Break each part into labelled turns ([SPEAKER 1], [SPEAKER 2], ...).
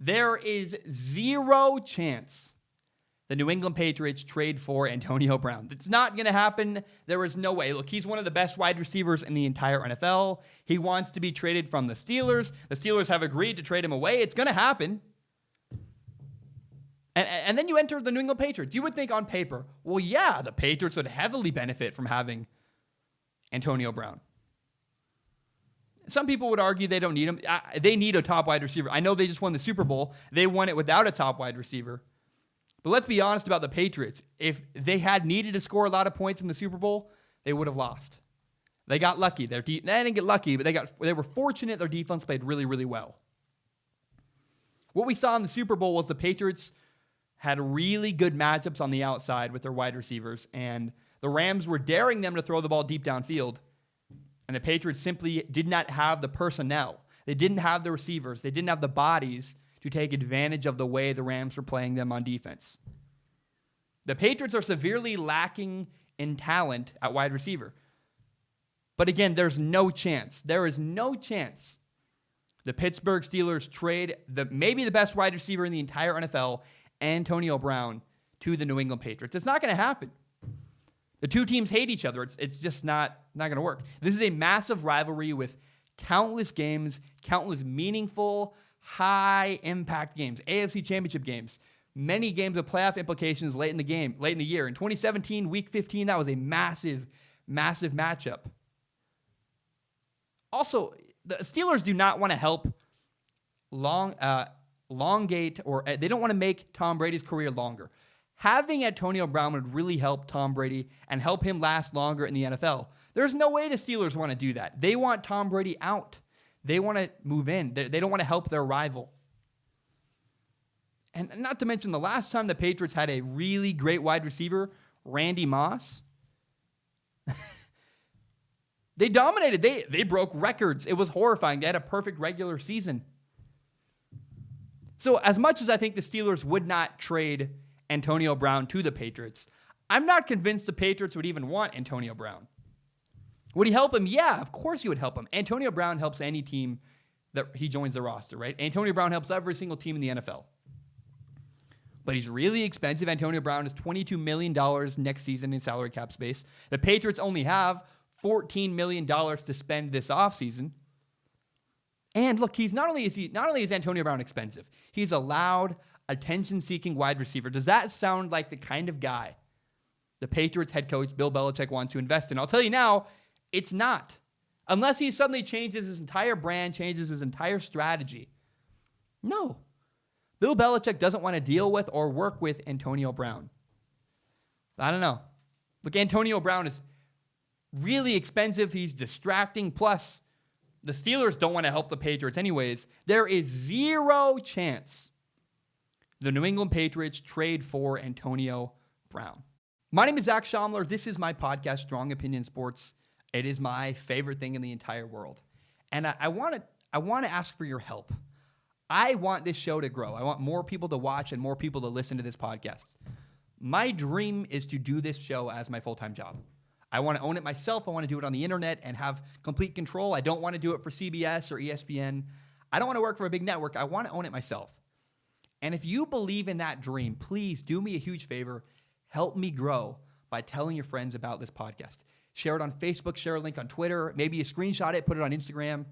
[SPEAKER 1] There is zero chance the New England Patriots trade for Antonio Brown. It's not going to happen. There is no way. Look, he's one of the best wide receivers in the entire NFL. He wants to be traded from the Steelers. The Steelers have agreed to trade him away. It's going to happen. And then you enter the New England Patriots. You would think on paper, well, yeah, the Patriots would heavily benefit from having Antonio Brown. Some people would argue they don't need him. They need a top wide receiver. I know they just won the Super Bowl. They won it without a top wide receiver. But let's be honest about the Patriots. If they had needed to score a lot of points in the Super Bowl, they would have lost. They got lucky. They didn't get lucky, but they were fortunate their defense played really, really well. What we saw in the Super Bowl was the Patriots had really good matchups on the outside with their wide receivers, and the Rams were daring them to throw the ball deep downfield, and the Patriots simply did not have the personnel. They didn't have the receivers. They didn't have the bodies to take advantage of the way the Rams were playing them on defense. The Patriots are severely lacking in talent at wide receiver. But again, there's no chance. There is no chance the Pittsburgh Steelers trade maybe the best wide receiver in the entire NFL, Antonio Brown, to the New England Patriots. It's not going to happen. The two teams hate each other. It's just not going to work. This is a massive rivalry with countless games, countless meaningful, high-impact games, AFC Championship games, many games of playoff implications late in the year. In 2017, Week 15, that was a massive, massive matchup. Also, the Steelers do not want to help elongate, or they don't want to make Tom Brady's career longer. Having Antonio Brown would really help Tom Brady and help him last longer in the NFL. There's no way the Steelers want to do that. They want Tom Brady out. They want to move in. They don't want to help their rival. And not to mention the last time the Patriots had a really great wide receiver, Randy Moss, they dominated. They broke records. It was horrifying. They had a perfect regular season. So as much as I think the Steelers would not trade Antonio Brown to the Patriots, I'm not convinced the Patriots would even want Antonio Brown. Would he help him? Yeah, of course he would help him. Antonio Brown helps any team that he joins the roster, right? Antonio Brown helps every single team in the NFL. But he's really expensive. Antonio Brown is $22 million next season in salary cap space. The Patriots only have $14 million to spend this offseason. And look, not only is Antonio Brown expensive, he's a loud, attention-seeking wide receiver. Does that sound like the kind of guy the Patriots head coach Bill Belichick wants to invest in? I'll tell you now, it's not. Unless he suddenly changes his entire brand, changes his entire strategy. No. Bill Belichick doesn't want to deal with or work with Antonio Brown. I don't know. Look, Antonio Brown is really expensive. He's distracting. Plus, the Steelers don't want to help the Patriots anyways. There is zero chance the New England Patriots trade for Antonio Brown. My name is Zach Schaumler. This is my podcast, Strong Opinion Sports. It is my favorite thing in the entire world. And I want to ask for your help. I want this show to grow. I want more people to watch and more people to listen to this podcast. My dream is to do this show as my full-time job. I want to own it myself. I want to do it on the internet and have complete control. I don't want to do it for CBS or ESPN. I don't want to work for a big network. I want to own it myself. And if you believe in that dream, please do me a huge favor. Help me grow by telling your friends about this podcast. Share it on Facebook, share a link on Twitter, maybe you screenshot it, put it on Instagram.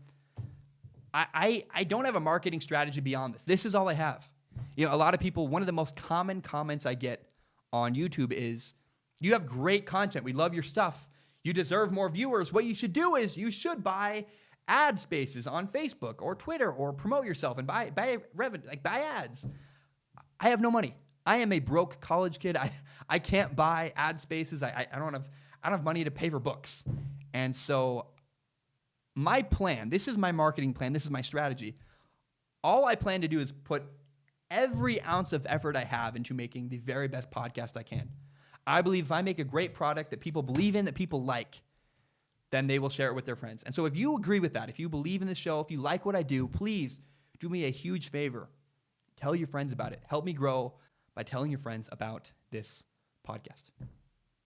[SPEAKER 1] I don't have a marketing strategy beyond this. This is all I have. You know, a lot of people, one of the most common comments I get on YouTube is, you have great content. We love your stuff. You deserve more viewers. What you should do is you should buy ad spaces on Facebook or Twitter or promote yourself and buy ads. I have no money. I am a broke college kid. I can't buy ad spaces. I don't have money to pay for books. And so my plan, this is my marketing plan, this is my strategy. All I plan to do is put every ounce of effort I have into making the very best podcast I can. I believe if I make a great product that people believe in, that people like, then they will share it with their friends. And so if you agree with that, if you believe in the show, if you like what I do, please do me a huge favor. Tell your friends about it. Help me grow by telling your friends about this podcast.